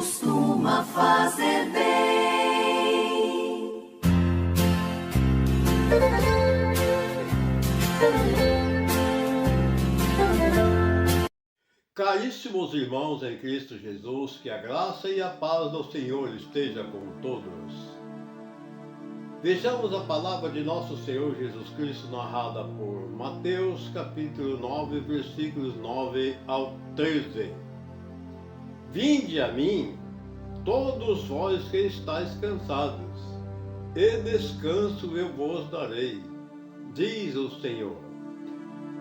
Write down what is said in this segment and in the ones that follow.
costuma fazer bem. Caríssimos irmãos em Cristo Jesus, que a graça e a paz do Senhor esteja com todos. Vejamos a palavra de nosso Senhor Jesus Cristo narrada por Mateus capítulo 9, versículos 9 ao 13. Vinde a mim, todos vós que estáis cansados, e descanso eu vos darei, diz o Senhor.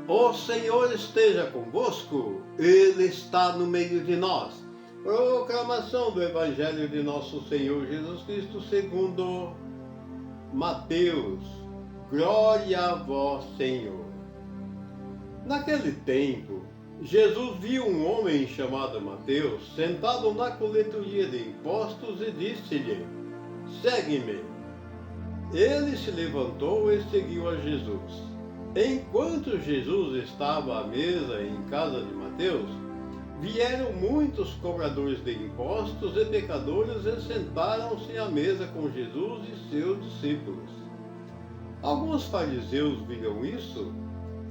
O Senhor esteja convosco, Ele está no meio de nós. Proclamação do Evangelho de nosso Senhor Jesus Cristo segundo Mateus. Glória a vós, Senhor. Naquele tempo, Jesus viu um homem chamado Mateus sentado na coletoria de impostos e disse-lhe: segue-me. Ele se levantou e seguiu a Jesus. Enquanto Jesus estava à mesa em casa de Mateus, vieram muitos cobradores de impostos e pecadores e sentaram-se à mesa com Jesus e seus discípulos. Alguns fariseus viram isso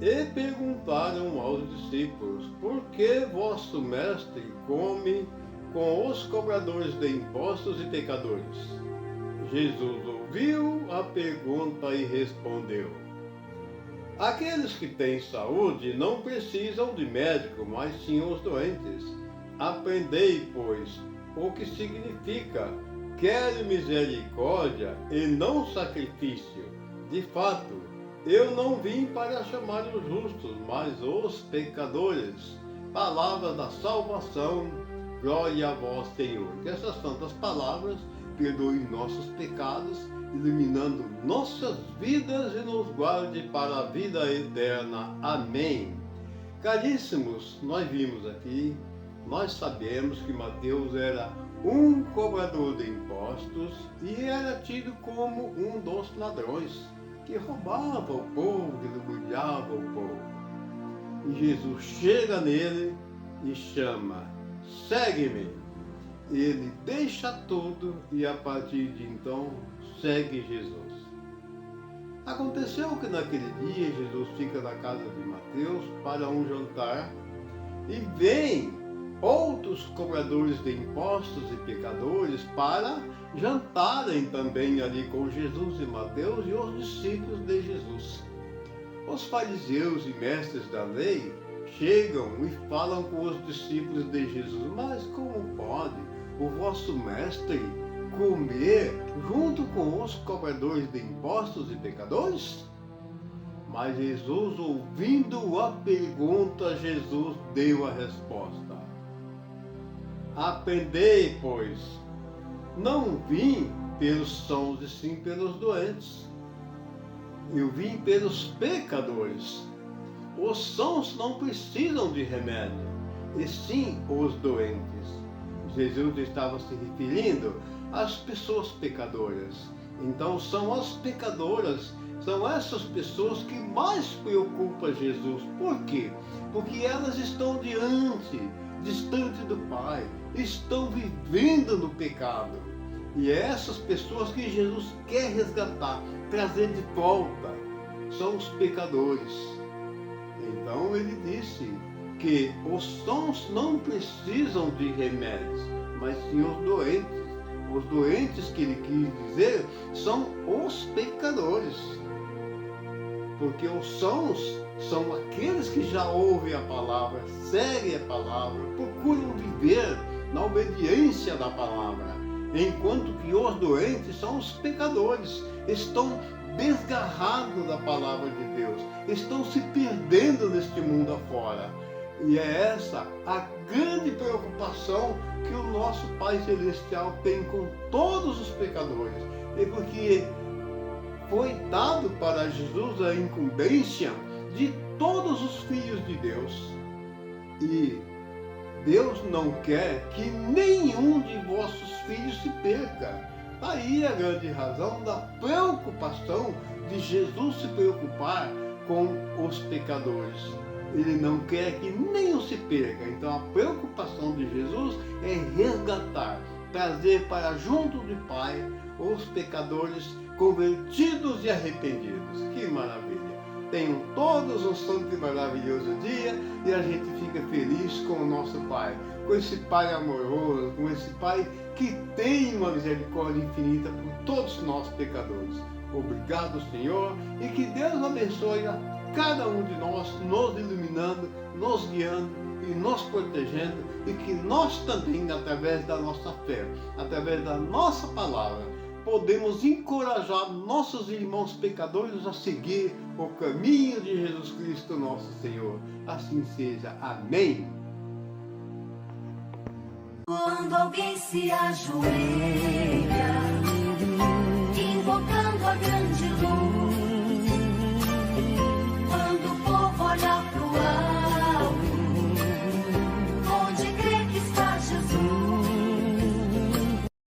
e perguntaram aos discípulos: por que vosso mestre come com os cobradores de impostos e pecadores? Jesus ouviu a pergunta e respondeu: aqueles que têm saúde não precisam de médico, mas sim os doentes. Aprendei, pois, o que significa: quero misericórdia e não sacrifício. De fato, eu não vim para chamar os justos, mas os pecadores. Palavra da salvação, glória a vós, Senhor. Que essas santas palavras perdoem nossos pecados, iluminando nossas vidas e nos guarde para a vida eterna. Amém. Caríssimos, nós vimos aqui, nós sabemos que Mateus era um cobrador de impostos e era tido como um dos ladrões, que roubava o povo, que ludibriava o povo. E Jesus chega nele e chama: segue-me. Ele deixa tudo e a partir de então segue Jesus. Aconteceu que naquele dia Jesus fica na casa de Mateus para um jantar e vem outros cobradores de impostos e pecadores para jantarem também ali com Jesus e Mateus e os discípulos de Jesus. Os fariseus e mestres da lei chegam e falam com os discípulos de Jesus: mas como pode o vosso mestre comer junto com os cobradores de impostos e pecadores? Mas Jesus, ouvindo a pergunta, Jesus deu a resposta: aprendei, pois, não vim pelos sãos e sim pelos doentes. Eu vim pelos pecadores. Os sãos não precisam de remédio, e sim os doentes. Jesus estava se referindo às pessoas pecadoras. Então são as pecadoras, são essas pessoas que mais preocupam Jesus. Por quê? Porque elas estão distante do Pai, estão vivendo no pecado. E é essas pessoas que Jesus quer resgatar, trazer de volta, são os pecadores. Então ele disse que os sãos não precisam de remédios, mas sim os doentes. Os doentes que ele quis dizer são os pecadores. Porque os sãos são aqueles que já ouvem a palavra, seguem a palavra, procuram viver na obediência da palavra. Enquanto que os doentes são os pecadores, estão desgarrados da palavra de Deus, estão se perdendo neste mundo afora. E é essa a grande preocupação que o nosso Pai Celestial tem com todos os pecadores. E porque foi dado para Jesus a incumbência de todos os filhos de Deus. E Deus não quer que nenhum de vossos filhos se perca. Aí a grande razão da preocupação de Jesus se preocupar com os pecadores. Ele não quer que nenhum se perca. Então a preocupação de Jesus é resgatar, trazer para junto do Pai os pecadores convertidos e arrependidos. Que maravilha! Tenham todos um santo e maravilhoso dia e a gente fica feliz com o nosso Pai, com esse Pai amoroso, com esse Pai que tem uma misericórdia infinita por todos nós pecadores. Obrigado, Senhor, e que Deus abençoe a cada um de nós, nos iluminando, nos guiando e nos protegendo, e que nós também, através da nossa fé, através da nossa palavra, podemos encorajar nossos irmãos pecadores a seguir o caminho de Jesus Cristo, nosso Senhor. Assim seja. Amém. Quando alguém se ajoelha, invocando a grande